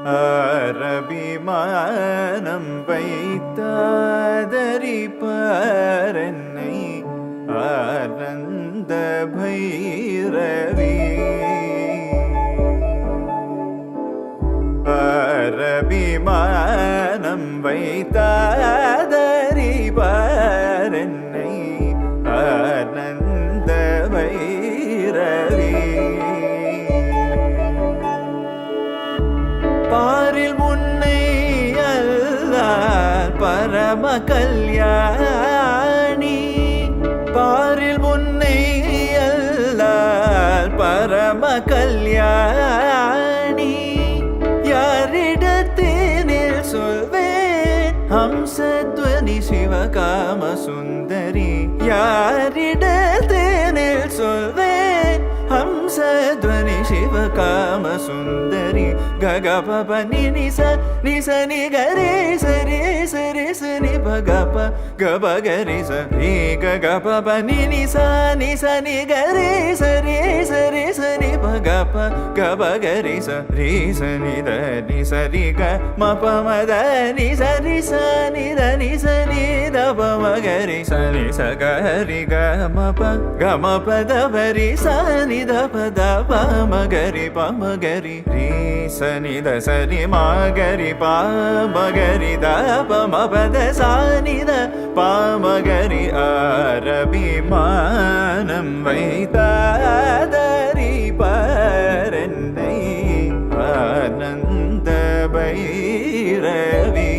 அரபிமானம் வைத்தாதரிப்பாரென்னை ஆனந்த பைரவி. அரபிமானம் வைத்தாதரிப்பாரென்னை ஆனந்த பைரவி. பாரில் உன்னை அல்லால் பரம கல்யாணி. பாரில் உன்னை அல்லால் பரம கல்யாணி. யாரிடத்தினில் சொல்வேன் ஹம்சத்வனி சிவகாம சுந்தரி. யாரிடத்தினில் சொல்வேன் ஹம்சத்வனி சிவகாம சுந்தரி. ககபப நினிச நிசனி கரே சரே சரே சனி பகப கபகரி சரி. ககபப நினிச நிசனி கரே சரே சரே சனி பகப கபகரி சரி. சனி த நி சரி க மப மத நி சரி சனி த நி சனி த பமகரி சனி ச கரி க மப க மப த பரி சனி த பத பமகரி பமகரி ரீ சனி த சரி மகரி பமகரி த பமபத சனி த பமகரி. அரபிமானம் வைத்தாதரிப்பாரென்னை ஆனந்த பைரவி.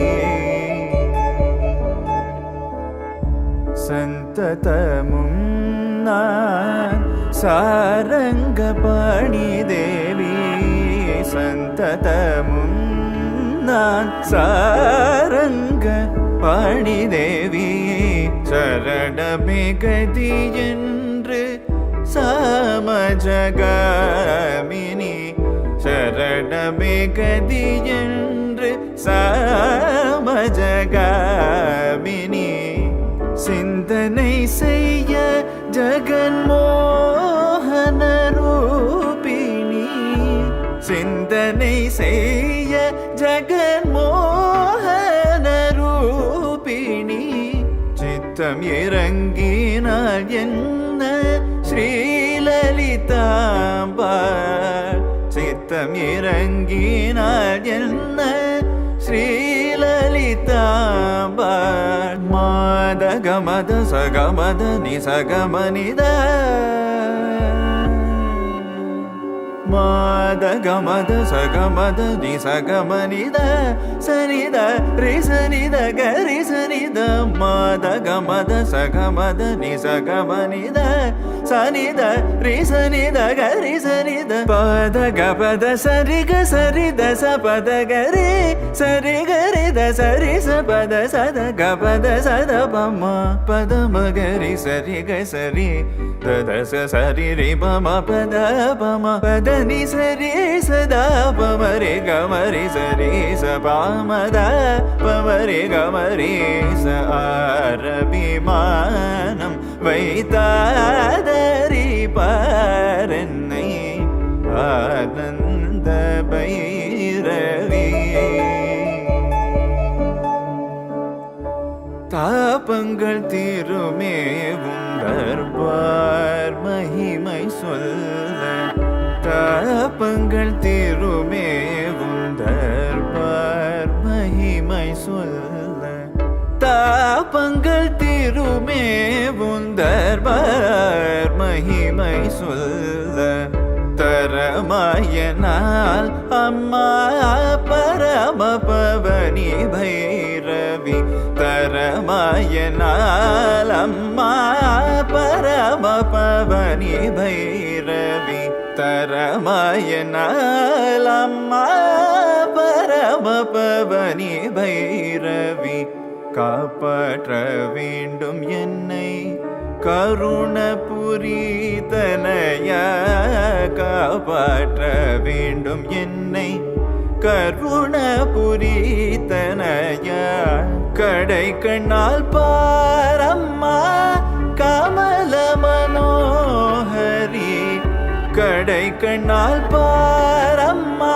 சந்ததமும் நான் சாரங்க பாணி தேவி. சந்ததமும் நான் சாரங்க பாணி தேவி. சரணமே கதி என்று சாமஜகாமினி. சரணமே கதி என்று சாமஜகாமினி. சிந்தனை செய்ய ஜகன்மோகன ரூபிணி. சிந்தனை செய்ய ஜகன்மோகன ரூபிணி. சித்தம் இறங்கினாள் என்ன ஸ்ரீலலிதாம்பாள். சித்தம் இறங்கினாள் என்ன ஸ்ரீலலிதாம்பாள். மாத கமத சகமத நிசகமனித. மாத கமத சகமத நிசகமனித சனித ரி சனித கரி சனித. மாத கமத சகமத நிசகமனித சனித ரி சனித கரி சனித. பத கபத சரி க சரி த ச பத கரி சரி கரி த சரி ச பத சத கபத சத பம பத மகரி சரி க சரி தத ச சரி ரி பம பத பம பத நி சரி சதா பமரி கமரி சரி ச பாமத பமரி கமரி ச. அரபிமானம் வைத்தாதரிப்பாரென்னை ஆனந்த பைரவி. தாபங்கள் தீருமேவும் தர்பார் மகிமை சொல்ல. தாபங்கள் தீருமேவும் தர்பார் மகிமை சொல்ல. தாபங்கள் தீருமேவும் தர்பார் மகிமை சொல்ல. தரமாயனால் அம்மா பரம பவனி பைரவி. தரமாயனால் அம்மா பரம பவனி பைரவி. தரமாயனால் அம்மா பரம பவனி பைரவி. காப்பாற்ற வேண்டும் என்னை கருணபுரி தனயா. காப்பாற்ற வேண்டும் என்னை கருணபுரி தனயா. கடை கண்ணால் பாரம்மா கமல மனோஹரி. கடை கண்ணால் பாரம்மா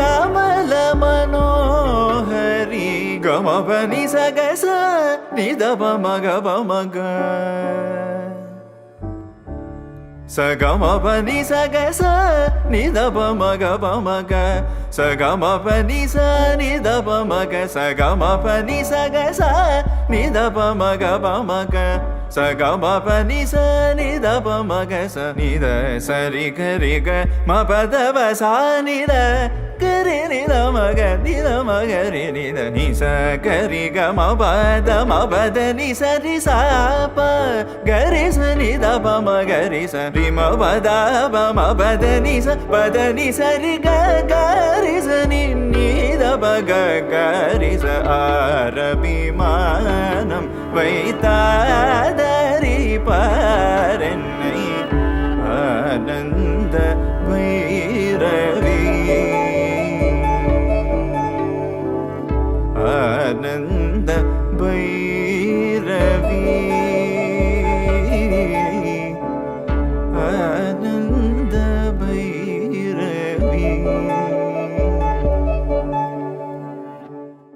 கமல பனி சகச நிதப மக பமக சகம பனி சகச நிதப மக பமக சகம பனி ச நிதப மக சகம பனி சகச நிதப மக பமக சகம பனி ச நிதப மக ச நித சரி கரி க ம பதவ சா நித கரி நித மக ரி நித நி ச கரி க ம பத நி சரி சா ப கரி ச நித ப ம கரி ச ரி ம பத ப ம பத நி சரி க கரி ச நி நித ப க கரி ச ஆரபிமானம் வைத்தாதரி பாரன்னை ஆனந்த வைரவி